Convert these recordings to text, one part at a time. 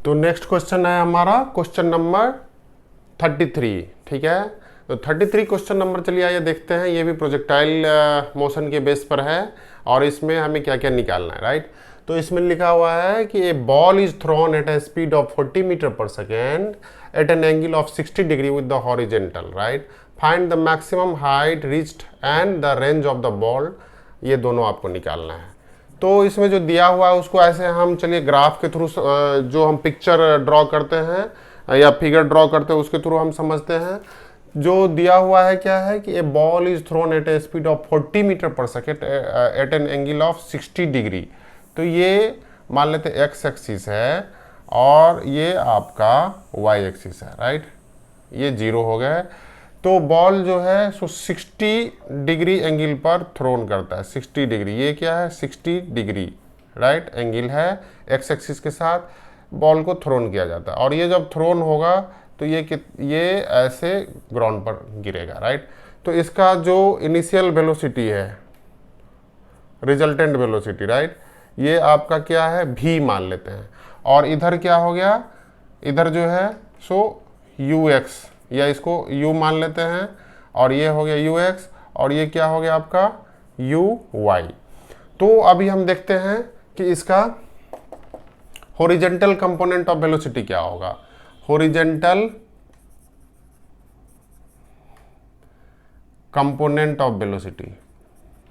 तो next question है हमारा क्वेश्चन नंबर 33। ठीक है, तो 33 क्वेश्चन नंबर चलिए आइए देखते हैं। ये भी प्रोजेक्टाइल मोशन के बेस पर है और इसमें हमें क्या क्या निकालना है, राइट। तो इसमें लिखा हुआ है कि a ball is thrown at a speed of 40 metre per second at an angle of 60 degree with the horizontal, right. Find the maximum height reached and the range of the ball. ये दोनों आपको निकालना है। तो इसमें जो दिया हुआ है उसको ऐसे हम चलिए ग्राफ के थ्रू, जो हम पिक्चर ड्रॉ करते हैं या फिगर ड्रॉ करते हैं उसके थ्रू हम समझते हैं। जो दिया हुआ है क्या है कि a ball is thrown at a speed of 40 metre per second at an angle of 60 degree. तो ये मान लेते एक्स एक्सिस है और ये आपका वाई एक्सिस है, राइट। ये 0 हो गया। तो बॉल जो है सो 60 डिग्री एंगल पर थ्रोन करता है। 60 डिग्री, ये क्या है 60 डिग्री, राइट, एंगल है एक्स एक्सिस के साथ बॉल को थ्रोन किया जाता है। और ये जब थ्रोन होगा तो ये ऐसे ग्राउंड पर गिरेगा, राइट। तो इसका जो इनिशियल वेलोसिटी है, रिजल्टेंट वेलोसिटी, राइट, ये आपका क्या है v मान लेते हैं। और इधर क्या हो गया, इधर जो है सो ux या इसको u मान लेते हैं और ये हो गया ux और ये क्या हो गया आपका uy। तो अभी हम देखते हैं कि इसका हॉरिजेंटल कंपोनेंट ऑफ वेलोसिटी क्या होगा। Horizontal component of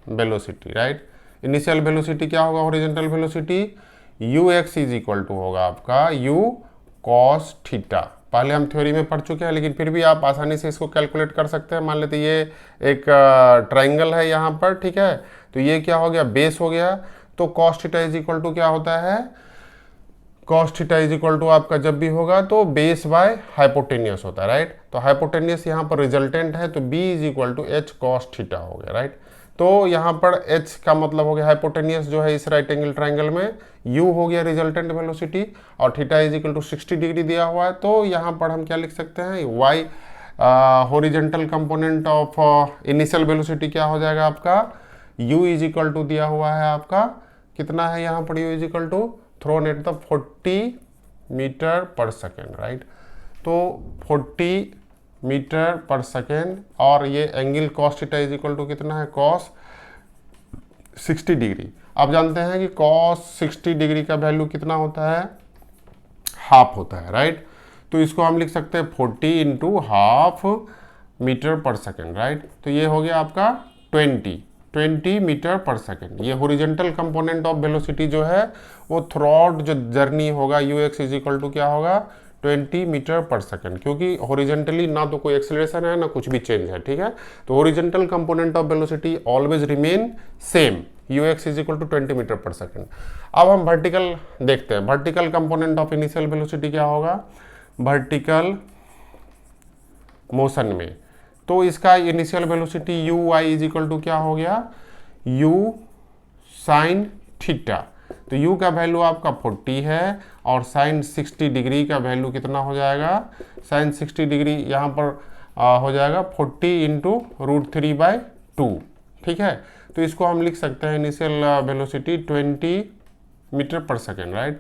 velocity, right. Initial velocity क्या होगा, horizontal velocity ux is equal to होगा आपका u cos थीटा। पहले हम थ्योरी में पढ़ चुके हैं लेकिन फिर भी आप आसानी से इसको कैलकुलेट कर सकते हैं। मान लेते ये एक ट्राइंगल है यहाँ पर, ठीक है। तो ये क्या हो गया, बेस हो गया। तो cos theta is equal to क्या होता है, cos theta is equal to आपका जब भी होगा तो बेस बाय हाइपोटेनियस होता है, राइट। तो हाइपोटेनियस यहाँ पर रिजल्टेंट है तो b is equal to h cos theta हो गया, राइट। तो यहाँ पर h का मतलब हो गया हाइपोटेनियस जो है इस राइट एंगल ट्राइंगल में, u हो गया रिजल्टेंट वेलोसिटी और theta is equal to 60 degree दिया हुआ है। तो यहाँ पर हम क्या लिख सकते हैं, y horizontal component of initial velocity क्या हो जाएगा आपका, u इज इक्वल टू दिया हुआ है आपका कितना है यहाँ पर, u is equal to thrown at the 40 metre per second, right. तो 40 मीटर पर सेकेंड और ये angle cos theta is equal to कितना है, cos 60 डिग्री। आप जानते हैं कि cos 60 डिग्री का वैल्यू कितना होता है, हाफ होता है, राइट। तो इसको हम लिख सकते हैं 40 into half metre per second, right. तो ये हो गया आपका 20 मीटर पर सेकेंड। ये हॉरिजेंटल कंपोनेंट ऑफ वेलोसिटी जो है वो थ्रूआउट जो जर्नी होगा ux इज इक्वल टू क्या होगा 20 मीटर पर सेकेंड, क्योंकि हॉरिजेंटली ना तो कोई एक्सेलरेशन है ना कुछ भी चेंज है, ठीक है। तो horizontal component of velocity always remain same, ux is equal to 20 metre per second. अब हम वर्टिकल देखते हैं, vertical component of initial velocity क्या होगा वर्टिकल मोशन में। तो इसका initial velocity uy is equal to क्या हो गया, u साइन थीटा। तो u का वैल्यू आपका 40 है और साइन 60 डिग्री का वैल्यू कितना हो जाएगा, साइन 60 डिग्री यहाँ पर हो जाएगा 40 इंटू √3/2, ठीक है। तो इसको हम लिख सकते हैं initial velocity 20 metre per second, right.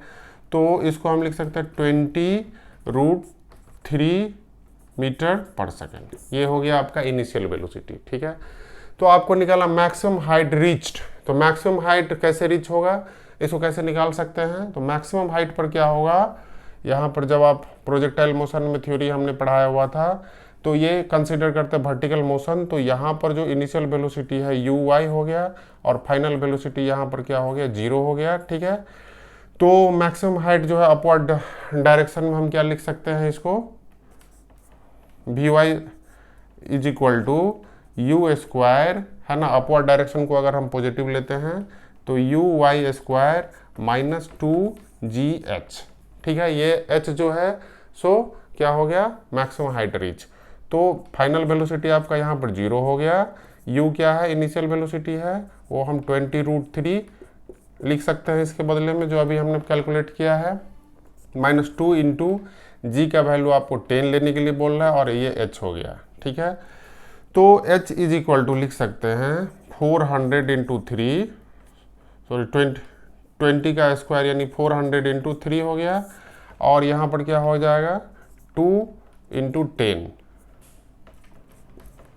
तो इसको हम लिख सकते हैं 20√3 मीटर पर सेकेंड। ये हो गया आपका इनिशियल वेलोसिटी, ठीक है। तो आपको निकाला मैक्सिमम हाइट रीच्ड। तो मैक्सिमम हाइट कैसे रीच होगा, इसको कैसे निकाल सकते हैं। तो मैक्सिमम हाइट पर क्या होगा, यहाँ पर जब आप प्रोजेक्टाइल मोशन में थ्योरी हमने पढ़ाया हुआ था तो ये कंसीडर करते हैं वर्टिकल मोशन। तो यहाँ पर जो इनिशियल वेलोसिटी है uy हो गया और फाइनल वेलोसिटी यहाँ पर क्या हो गया 0 हो गया, ठीक है। तो मैक्सिमम हाइट जो है अपवर्ड डायरेक्शन में हम क्या लिख सकते हैं इसको, vy is equal to u square है ना, अपवर्ड डायरेक्शन को अगर हम पॉजिटिव लेते हैं तो uy स्क्वायर माइनस 2gh, ठीक है। ये h जो है सो क्या हो गया मैक्सिमम हाइट रीच। तो फाइनल वेलोसिटी आपका यहाँ पर 0 हो गया, u क्या है इनिशियल वेलोसिटी है वो हम 20√3 लिख सकते हैं इसके बदले में जो अभी हमने कैलकुलेट किया है, -2 इंटू जी का वैल्यू आपको 10 लेने के लिए बोल रहा है और ये h हो गया, ठीक है। तो h इज इक्वल टू लिख सकते हैं 400 इंटू 3 20 का स्क्वायर यानी 400 इंटू 3 हो गया और यहाँ पर क्या हो जाएगा 2 × 10,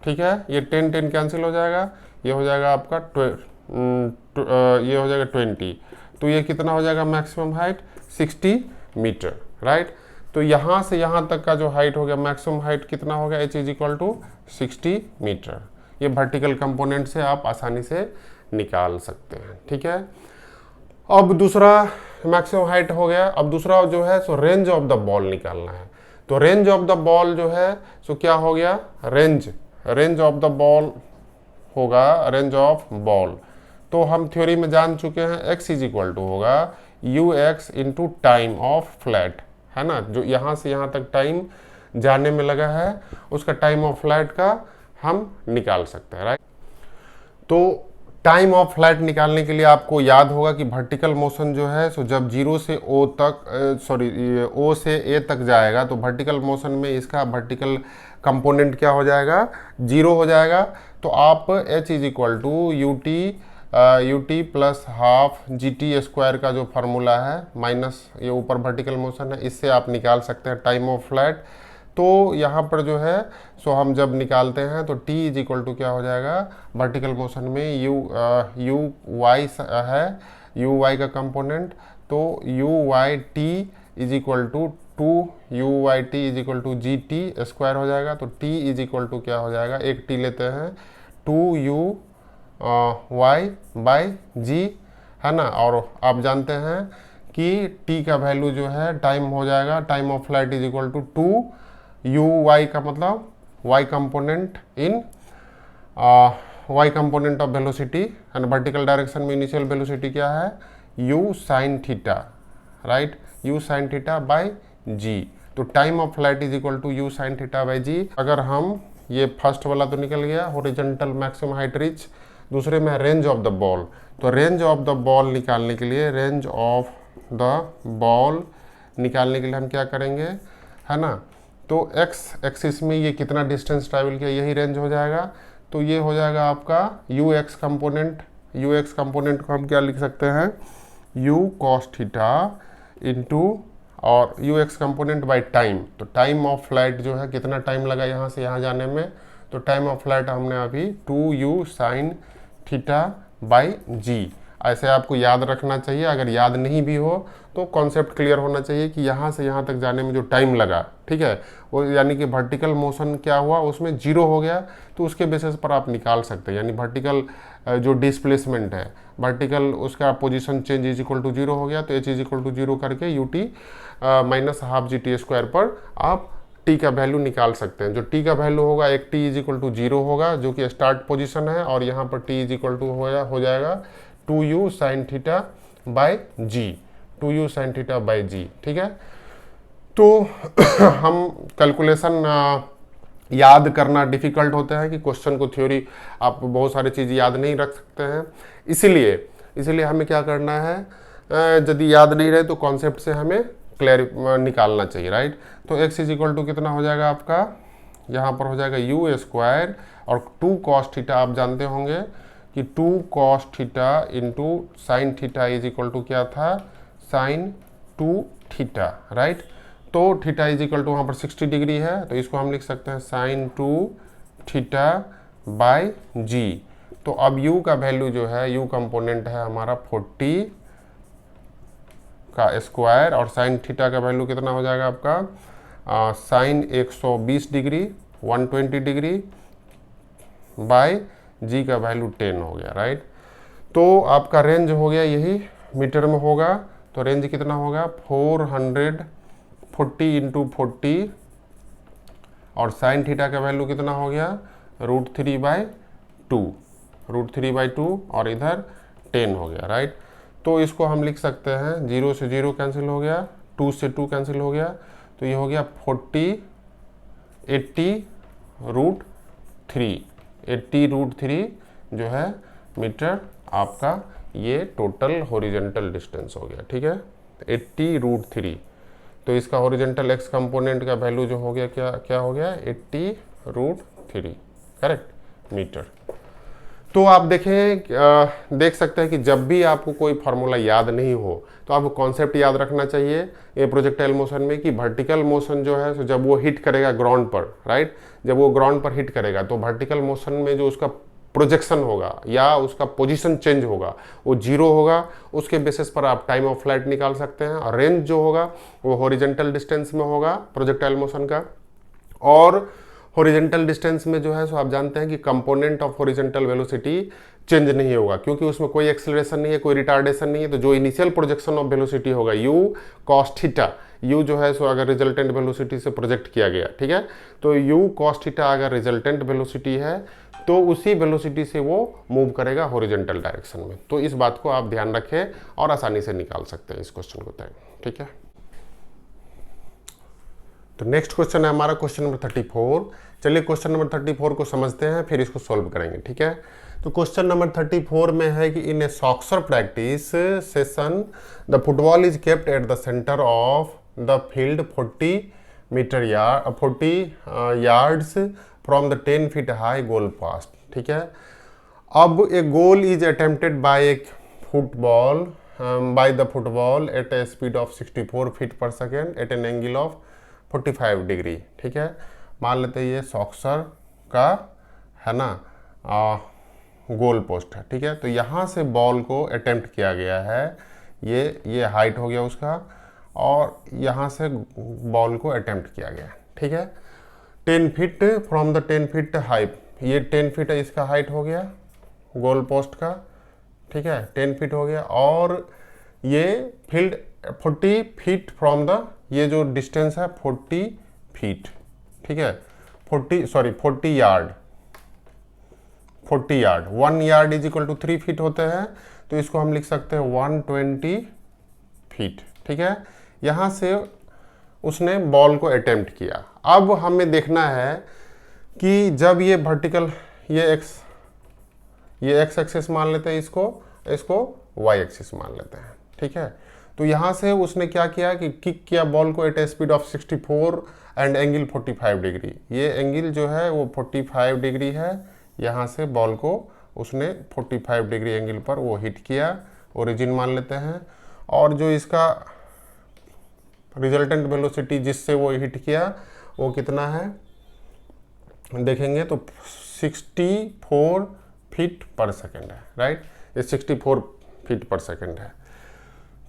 ठीक है। ये 10 10 कैंसिल हो जाएगा, ये हो जाएगा आपका ये हो जाएगा 20, तो ये कितना हो जाएगा मैक्सिमम हाइट 60 मीटर, राइट। तो यहाँ से यहाँ तक का जो हाइट हो गया, मैक्सिमम हाइट कितना हो गया, h = 60 मीटर। ये वर्टिकल कंपोनेंट से आप आसानी से निकाल सकते हैं, ठीक है। अब दूसरा मैक्सिमम हाइट हो गया, अब दूसरा जो है सो रेंज ऑफ द बॉल निकालना है। तो रेंज ऑफ द बॉल जो है सो क्या हो गया, रेंज ऑफ द बॉल होगा, रेंज ऑफ बॉल तो हम थ्योरी में जान चुके हैं, x = होगा ux × टाइम ऑफ फ्लैट, है ना। जो यहाँ से यहाँ तक टाइम जाने में लगा है, उसका टाइम ऑफ फ्लैट का हम निकाल सकते हैं, राइट। तो टाइम ऑफ फ्लैट निकालने के लिए आपको याद होगा कि वर्टिकल मोशन जो है सो जब 0 से O तक O से A तक जाएगा, तो वर्टिकल मोशन में इसका वर्टिकल कंपोनेंट क्या हो जाएगा, 0 हो जाएगा। तो आप h = ut + हाफ gt² का जो फार्मूला है, माइनस ये ऊपर वर्टिकल मोशन है, इससे आप निकाल सकते हैं टाइम ऑफ फ्लैट। तो यहाँ पर जो है सो हम जब निकालते हैं तो t = क्या हो जाएगा, वर्टिकल मोशन में uy है, uy का कंपोनेंट, तो uyt = 2uyt = gt² हो जाएगा। तो t = क्या हो जाएगा, एक t लेते हैं 2uy/g, है ना। और आप जानते हैं कि t का वैल्यू जो है टाइम हो जाएगा, टाइम ऑफ फ्लाइट = 2uy का मतलब y component in y component of velocity, and vertical direction में इनिशियल वेलोसिटी क्या है, u sin theta, right, u sin θ/g। तो time of flight = u sin θ/g। अगर हम ये फर्स्ट वाला तो निकल गया, हॉरिजॉन्टल मैक्सिमम हाइट रीच, दूसरे में रेंज ऑफ द बॉल। तो रेंज ऑफ द बॉल निकालने के लिए, रेंज ऑफ द बॉल निकालने के लिए हम क्या करेंगे, है ना। तो x एक्सिस में ये कितना डिस्टेंस ट्रैवल किया, यही रेंज हो जाएगा। तो ये हो जाएगा आपका ux कंपोनेंट को हम क्या लिख सकते हैं, u cos θ इंटू और ux कंपोनेंट बाय टाइम। तो टाइम ऑफ फ्लाइट जो है, कितना टाइम लगा यहाँ से यहाँ जाने में, तो टाइम ऑफ फ्लाइट हमने अभी 2u sin θ/g। ऐसे आपको याद रखना चाहिए। अगर याद नहीं भी हो तो कॉन्सेप्ट क्लियर होना चाहिए कि यहाँ से यहाँ तक जाने में जो टाइम लगा, ठीक है, वो यानी कि वर्टिकल मोशन क्या हुआ, उसमें 0 हो गया, तो उसके बेसिस पर आप निकाल सकते हैं। यानी वर्टिकल जो डिस्प्लेसमेंट है, वर्टिकल उसका पोजीशन चेंज = 0 हो गया, तो h = 0 करके ut - हाफ gt² पर आप t का वैल्यू निकाल सकते हैं। जो t का वैल्यू होगा, एक t = 0 होगा जो कि स्टार्ट पोजीशन है, और यहाँ पर t = हो जाएगा 2u sin θ/g, 2u sin θ/g, ठीक है। तो हम कैलकुलेशन याद करना डिफ़िकल्ट होता है कि क्वेश्चन को थ्योरी आप बहुत सारी चीज़ याद नहीं रख सकते हैं, इसीलिए हमें क्या करना है, यदि याद नहीं रहे तो कॉन्सेप्ट से हमें निकालना चाहिए, राइट। तो x = कितना हो जाएगा आपका, यहाँ पर हो जाएगा u² और 2 cos θ, आप जानते होंगे कि 2 cos θ इंटू साइन थीटा = क्या था, sin 2θ, राइट। तो थीटा = वहाँ पर 60 डिग्री है, तो इसको हम लिख सकते हैं sin 2θ/g। तो अब u का वैल्यू जो है, u कंपोनेंट है हमारा 40 का स्क्वायर, और साइन थीटा का वैल्यू कितना हो जाएगा आपका, sine 120 degree 120 degree by g का वैल्यू 10 हो गया, राइट। तो आपका रेंज हो गया, यही मीटर में होगा, तो रेंज कितना होगा 440 × 40, और साइन थीटा का वैल्यू कितना हो गया √3/2, और इधर 10 हो गया, राइट। तो इसको हम लिख सकते हैं, 0 से 0 कैंसिल हो गया, 2 से 2 कैंसिल हो गया, तो ये हो गया 80 √3 जो है मीटर आपका, ये टोटल हॉरिजॉन्टल डिस्टेंस हो गया, ठीक है, 80 √3। तो इसका हॉरिजॉन्टल x कंपोनेंट का वैल्यू जो हो गया, क्या हो गया 80 √3, करेक्ट, मीटर। तो आप देख सकते हैं कि जब भी आपको कोई फार्मूला याद नहीं हो तो आपको कॉन्सेप्ट याद रखना चाहिए ये प्रोजेक्टाइल मोशन में कि वर्टिकल मोशन जो है, तो जब वो हिट करेगा ग्राउंड पर, राइट, जब वो ग्राउंड पर हिट करेगा तो वर्टिकल मोशन में जो उसका प्रोजेक्शन होगा या उसका पोजीशन चेंज होगा वो जीरो होगा। उसके बेसिस पर आप टाइम ऑफ फ्लाइट निकाल सकते हैं, और रेंज जो होगा वो हॉरिजॉन्टल डिस्टेंस में होगा प्रोजेक्टाइल मोशन का। और हॉरिजॉन्टल डिस्टेंस में जो है सो आप जानते हैं कि component of horizontal velocity change नहीं होगा, क्योंकि उसमें कोई एक्सेलरेशन नहीं है, कोई रिटार्डेशन नहीं है। तो जो इनिशियल प्रोजेक्शन ऑफ वेलोसिटी होगा u cos थीटा, u जो है सो अगर रिजल्टेंट वेलोसिटी से प्रोजेक्ट किया गया, ठीक है, तो u cos थीटा अगर रिजल्टेंट वेलोसिटी है तो उसी वेलोसिटी से वो मूव करेगा हॉरिजॉन्टल डायरेक्शन में। तो इस बात को आप ध्यान रखें और आसानी से निकाल सकते हैं इस क्वेश्चन को तय, ठीक है। तो नेक्स्ट क्वेश्चन है हमारा क्वेश्चन नंबर 34। चलिए क्वेश्चन नंबर 34 को समझते हैं, फिर इसको सॉल्व करेंगे, ठीक है। तो क्वेश्चन नंबर 34 में है कि in a soccer practice session the football is kept at the centre of the field 40 yards from the 10 feet high goal past, ठीक है। अब a goal is attempted by a football by the football at a speed of 64 feet per second at an angle of 45 degree, ठीक है। मान लेते हैं ये सॉक्सर का है ना गोल पोस्ट है, ठीक है। तो यहाँ से बॉल को अटेम्प्ट किया गया है, ये हाइट हो गया उसका, और यहाँ से बॉल को अटेम्प्ट किया गया, ठीक है। 10 feet from the 10 feet height, ये 10 फीट है, इसका हाइट हो गया गोल पोस्ट का, ठीक है, 10 फीट हो गया। और ये फील्ड 40 फीट फ्रॉम द, ये जो डिस्टेंस है 40 फीट, ठीक है, 40 yard, 1 yard is equal to 3 feet होते हैं, तो इसको हम लिख सकते हैं 120 फीट, ठीक है। यहाँ से उसने बॉल को अटेम्प्ट किया। अब हमें देखना है कि जब ये वर्टिकल, ये एक्स एक्सिस मान लेते हैं, इसको वाई एक्सिस मान लेते हैं, ठीक है। तो यहाँ से उसने क्या किया कि किक किया बॉल को at a speed of 64 and angle 45 degree. ये एंगल जो है वो 45 डिग्री है, यहाँ से बॉल को उसने 45 डिग्री एंगल पर वो हिट किया, ओरिजिन मान लेते हैं। और जो इसका रिजल्टेंट वेलोसिटी जिससे वो हिट किया वो कितना है देखेंगे तो 64 फीट पर सेकेंड है, राइट, ये 64 फीट पर सेकेंड है।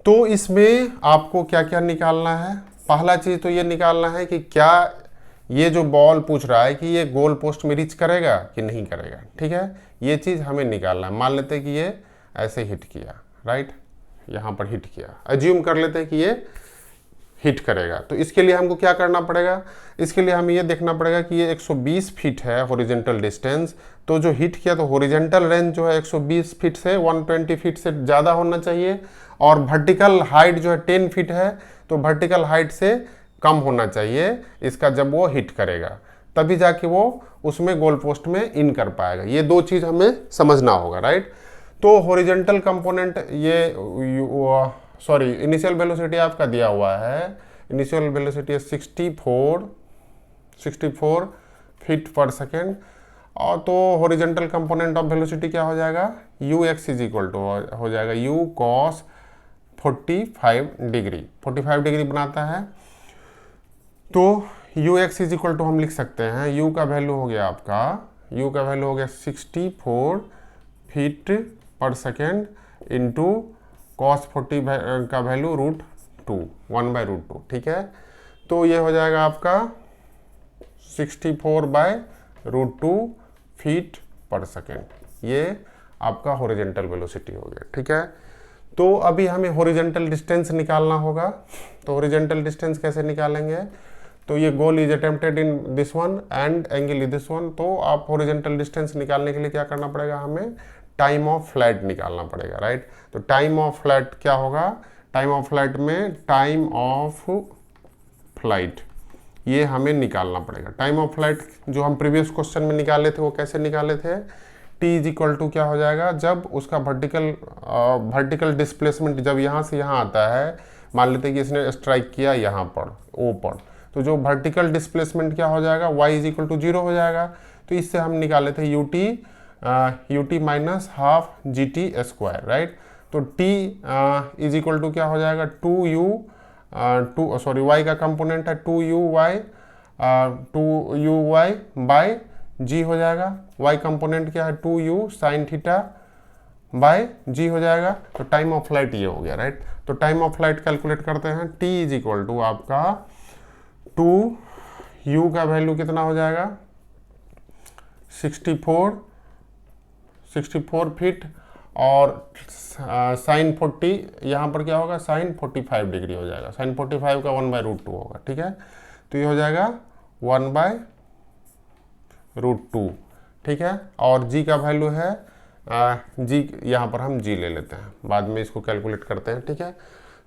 तो इसमें आपको क्या क्या निकालना है, पहला चीज़ तो ये निकालना है कि क्या ये जो बॉल पूछ रहा है कि ये गोल पोस्ट में रीच करेगा कि नहीं करेगा, ठीक है, ये चीज़ हमें निकालना है। मान लेते हैं कि ये ऐसे हिट किया, राइट, यहाँ पर हिट किया, एज्यूम कर लेते हैं कि ये हिट करेगा। तो इसके लिए हमको क्या करना पड़ेगा, इसके लिए हमें ये देखना पड़ेगा कि ये 120 फीट है हॉरिजॉन्टल डिस्टेंस, तो जो हिट किया तो हॉरिजॉन्टल रेंज जो है 120 फीट से 120 फीट से ज़्यादा होना चाहिए, और वर्टिकल हाइट जो है 10 फीट है, तो वर्टिकल हाइट से कम होना चाहिए इसका जब वो हिट करेगा, तभी जाके वो उसमें गोल पोस्ट में इन कर पाएगा। ये दो चीज़ हमें समझना होगा, राइट। तो हॉरिजॉन्टल कंपोनेंट इनिशियल वेलोसिटी आपका दिया हुआ है, इनिशियल वेलोसिटी है 64 फीट पर सेकेंड, और तो हॉरिजॉन्टल कंपोनेंट ऑफ वेलोसिटी क्या हो जाएगा, u x is equal to हो जाएगा यू कॉस 45 डिग्री बनाता है। तो u x is equal to हम लिख सकते हैं, यू का वैल्यू हो गया आपका, यू का वैल्यू हो गया 64 फीट पर सेकेंड इंटू cos 40 का वैल्यू √2, 1/√2, ठीक है। तो ये हो जाएगा आपका 64/√2 फीट पर सेकेंड, ये आपका हॉरिजॉन्टल वेलोसिटी हो गया, ठीक है। तो अभी हमें हॉरिजॉन्टल डिस्टेंस निकालना होगा। तो हॉरिजॉन्टल डिस्टेंस कैसे निकालेंगे, तो ये गोल is attempted in this one and angle is this one. तो आप हॉरिजॉन्टल डिस्टेंस निकालने के लिए क्या करना पड़ेगा, हमें टाइम ऑफ फ्लाइट निकालना पड़ेगा, राइट। तो टाइम ऑफ फ्लाइट क्या होगा, टाइम ऑफ फ्लाइट में टाइम ऑफ फ्लाइट ये हमें निकालना पड़ेगा। टाइम ऑफ फ्लाइट जो हम प्रीवियस क्वेश्चन में निकाले थे वो कैसे निकाले थे, टी इज इक्वल टू क्या हो जाएगा, जब उसका वर्टिकल डिस्प्लेसमेंट जब यहाँ से यहाँ आता है, मान लेते हैं कि इसने स्ट्राइक किया यहाँ पर ओ पर, तो जो वर्टिकल डिस्प्लेसमेंट क्या हो जाएगा, y इज इक्वल टू 0 हो जाएगा। तो इससे हम निकाले थे ut U T minus half G T square, right. तो टी इज इक्वल टू क्या हो जाएगा, वाई का कंपोनेंट है 2u y बाय जी हो जाएगा। वाई कंपोनेंट क्या है 2u साइन थीटा बाय जी हो जाएगा। तो टाइम ऑफ फ्लाइट ये हो गया, राइट। तो टाइम ऑफ फ्लाइट कैलकुलेट करते हैं, t इज इक्वल टू आपका 2u का वैल्यू कितना हो जाएगा 64 फीट, और साइन 40 यहाँ पर क्या होगा साइन 45 डिग्री हो जाएगा। साइन 45 का 1/√2 होगा, ठीक है। तो ये हो जाएगा 1/√2, ठीक है। और जी का वैल्यू है जी, यहाँ पर हम जी ले लेते हैं, बाद में इसको कैलकुलेट करते हैं, ठीक है।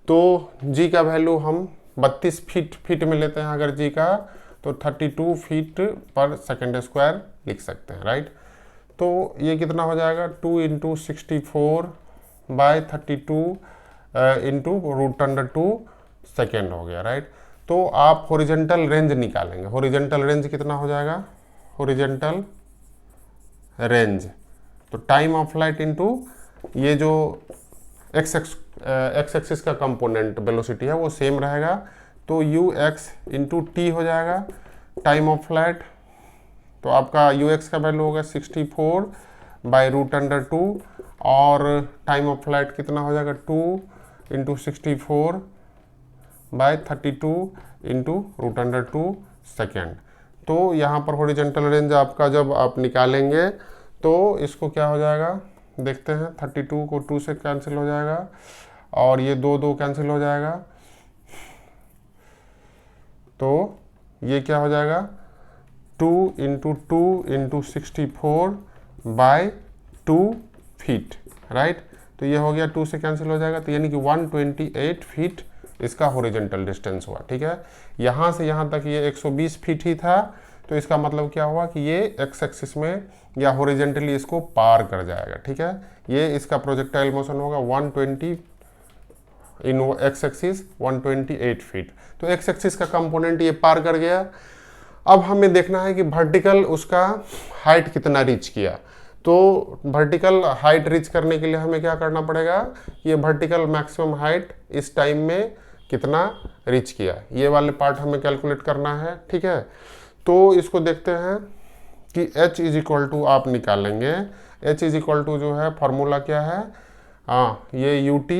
तो जी का वैल्यू हम 32 फीट में लेते हैं अगर जी का, तो 32 फीट पर सेकेंड स्क्वायर लिख सकते हैं, राइट। तो ये कितना हो जाएगा 2 × 64/32 √2 सेकेंड हो गया, राइट। तो आप हॉरिजॉन्टल रेंज निकालेंगे। हॉरिजॉन्टल रेंज कितना हो जाएगा, हॉरिजॉन्टल रेंज, तो टाइम ऑफ फ्लाइट इनटू ये जो एक्स एक्सिस का कंपोनेंट वेलोसिटी है वो सेम रहेगा, तो ux × t हो जाएगा टाइम ऑफ फ्लाइट। तो आपका ux का वैल्यू होगा 64/√2, और टाइम ऑफ फ्लाइट कितना हो जाएगा 2 × 64/32 √2 सेकेंड। तो यहाँ पर हॉरिजॉन्टल रेंज आपका जब आप निकालेंगे तो इसको क्या हो जाएगा देखते हैं, 32 को 2 से कैंसिल हो जाएगा, और ये 2 कैंसिल हो जाएगा, तो ये क्या हो जाएगा 2 × 2 × 64/2 फीट, राइट। तो ये हो गया 2 से कैंसिल हो जाएगा, तो यानी कि 128 फीट इसका हॉरिजॉन्टल डिस्टेंस हुआ, ठीक है। यहाँ से यहाँ तक ये 120 फीट ही था, तो इसका मतलब क्या हुआ कि ये एक्स एक्सिस में या हॉरिजॉन्टली इसको पार कर जाएगा, ठीक है। ये इसका प्रोजेक्टाइल मोशन होगा 120 इन एक्स एक्सिस 128 फीट। तो एक्स एक्सिस का कंपोनेंट ये पार कर गया। अब हमें देखना है कि वर्टिकल उसका हाइट कितना रीच किया। तो वर्टिकल हाइट रीच करने के लिए हमें क्या करना पड़ेगा, ये वर्टिकल मैक्सिमम हाइट इस टाइम में कितना रीच किया, ये वाले पार्ट हमें कैलकुलेट करना है, ठीक है। तो इसको देखते हैं कि h इज इक्वल टू आप निकालेंगे, h इज इक्वल टू जो है फॉर्मूला क्या है, ये ut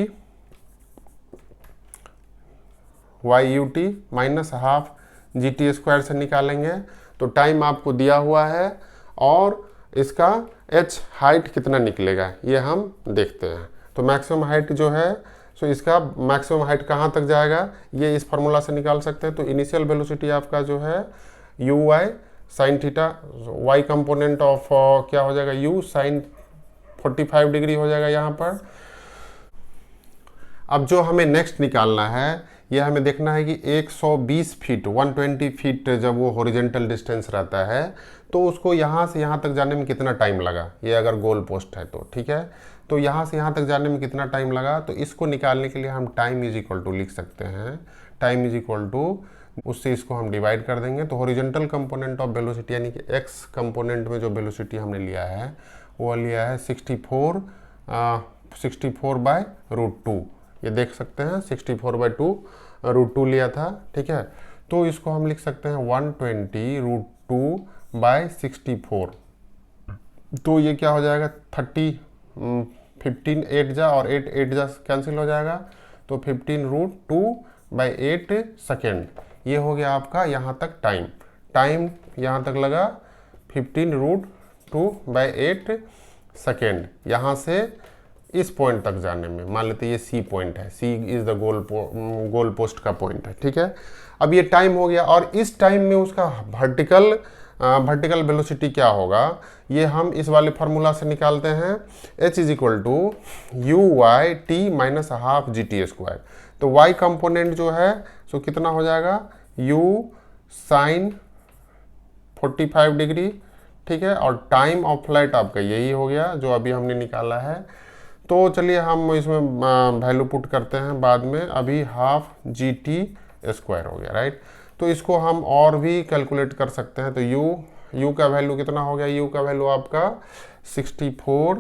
y/ut minus half GT square से निकालेंगे। तो टाइम आपको दिया हुआ है, और इसका h हाइट कितना निकलेगा ये हम देखते हैं। तो मैक्सिमम हाइट जो है, सो इसका मैक्सिमम हाइट कहाँ तक जाएगा ये इस फार्मूला से निकाल सकते हैं। तो इनिशियल वेलोसिटी आपका जो है uy sine theta, y component of क्या हो जाएगा u साइन 45 डिग्री हो जाएगा यहाँ पर। अब जो हमें नेक्स्ट निकालना है, ये हमें देखना है कि 120 फीट 120 फीट जब वो हॉरिजॉन्टल डिस्टेंस रहता है, तो उसको यहाँ से यहाँ तक जाने में कितना टाइम लगा, ये अगर गोल पोस्ट है तो, ठीक है। तो यहाँ से यहाँ तक जाने में कितना टाइम लगा, तो इसको निकालने के लिए हम टाइम इज इक्वल टू लिख सकते हैं, टाइम इज इक्वल टू उससे इसको हम डिवाइड कर देंगे। तो हॉरिजॉन्टल कंपोनेंट ऑफ वेलोसिटी यानी कि एक्स कंपोनेंट में जो वेलोसिटी हमने लिया है वो लिया है 64/√2, ये देख सकते हैं 64/2 लिया था, ठीक है। तो इसको हम लिख सकते हैं 120√2/64। तो ये क्या हो जाएगा 15 8 जा और 8 जा कैंसिल हो जाएगा, तो 15√2/8 सेकेंड। ये हो गया आपका यहाँ तक टाइम यहाँ तक लगा 15√2/8 सेकेंड, यहाँ से इस पॉइंट तक जाने में। मान लेते ये सी पॉइंट है, सी इज द गोल पोस्ट का पॉइंट है, ठीक है। अब ये टाइम हो गया, और इस टाइम में उसका वर्टिकल वेलोसिटी क्या होगा ये हम इस वाले फार्मूला से निकालते हैं, h is equal to uy/t minus half GT square. तो y कंपोनेंट जो है सो कितना हो जाएगा u साइन 45 डिग्री, ठीक है। और टाइम ऑफ फ्लाइट आपका यही हो गया जो अभी हमने निकाला है। तो चलिए हम इसमें वैल्यू पुट करते हैं बाद में, अभी हाफ GT स्क्वायर हो गया, राइट। तो इसको हम और भी कैलकुलेट कर सकते हैं। तो u का वैल्यू कितना हो गया, u का वैल्यू आपका 64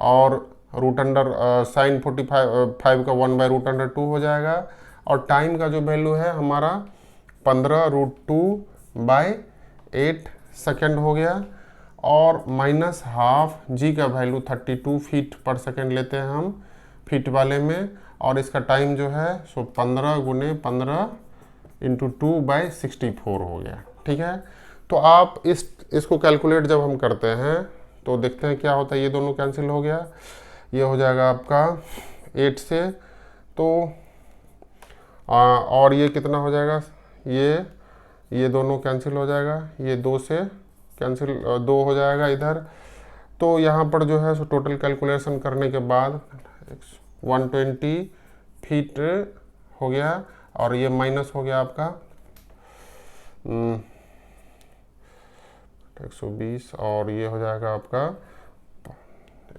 और रूट अंडर साइन 45 का 1/√2 हो जाएगा। और टाइम का जो वैल्यू है हमारा 15√2/8 सेकेंड हो गया। और माइनस हाफ जी का वैल्यू 32 फीट पर सेकेंड लेते हैं हम फीट वाले में। और इसका टाइम जो है सो 15 × 15 × 2/64 हो गया। ठीक है, तो आप इसको कैलकुलेट जब हम करते हैं तो देखते हैं क्या होता है। ये दोनों कैंसिल हो गया, ये हो जाएगा आपका 8 से, तो और ये कितना हो जाएगा, ये दोनों कैंसिल हो जाएगा, ये 2 से कैंसिल 2 हो जाएगा इधर। तो यहाँ पर जो है सो टोटल कैलकुलेशन करने के बाद 120 फीट हो गया। और ये माइनस हो गया आपका 120 और ये हो जाएगा आपका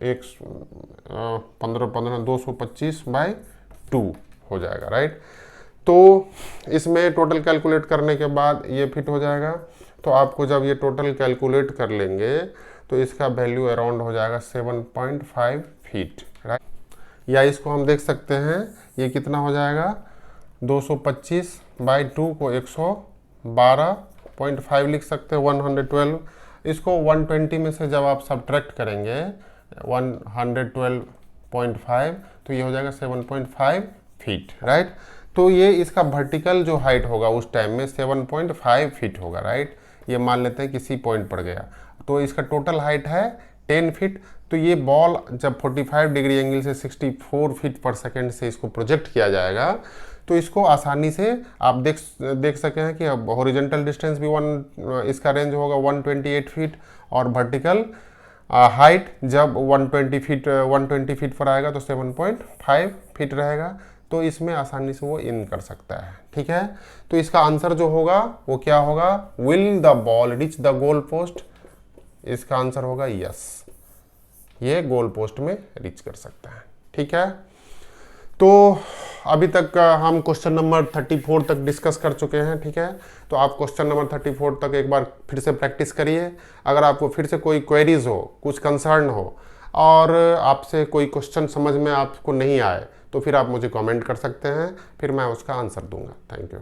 225/2 हो जाएगा, राइट। तो इसमें टोटल कैलकुलेट करने के बाद ये फिट हो जाएगा। तो आपको जब ये टोटल कैलकुलेट कर लेंगे तो इसका वैल्यू अराउंड हो जाएगा 7.5 फीट, राइट। या इसको हम देख सकते हैं, ये कितना हो जाएगा 225/2 को 112.5 लिख सकते हैं, 112। इसको 120 में से जब आप सब्ट्रैक्ट करेंगे 112.5 तो ये हो जाएगा 7.5 फीट, राइट। तो ये इसका वर्टिकल जो हाइट होगा उस टाइम में 7.5 फीट होगा, राइट। ये मान लेते हैं किसी पॉइंट पर गया, तो इसका टोटल हाइट है 10 फीट। तो ये बॉल जब 45 डिग्री एंगल से 64 फीट पर सेकेंड से इसको प्रोजेक्ट किया जाएगा तो इसको आसानी से आप देख सके हैं कि अब हॉरिजॉन्टल डिस्टेंस भी इसका रेंज होगा 128 फीट और वर्टिकल हाइट जब 120 फीट पर आएगा तो 7.5 फीट रहेगा। तो इसमें आसानी से वो इन कर सकता है, ठीक है। तो इसका आंसर जो होगा वो क्या होगा, will the ball rich the goal post. इसका आंसर होगा यस, ये गोल पोस्ट में रीच कर सकता है, ठीक है। तो अभी तक हम क्वेश्चन नंबर 34 तक डिस्कस कर चुके हैं, ठीक है। तो आप क्वेश्चन नंबर 34 तक एक बार फिर से प्रैक्टिस करिए। अगर आपको फिर से कोई क्वेरीज हो, कुछ कंसर्न हो और आपसे कोई क्वेश्चन समझ में आपको नहीं आए तो फिर आप मुझे कमेंट कर सकते हैं, फिर मैं उसका आंसर दूंगा। Thank you.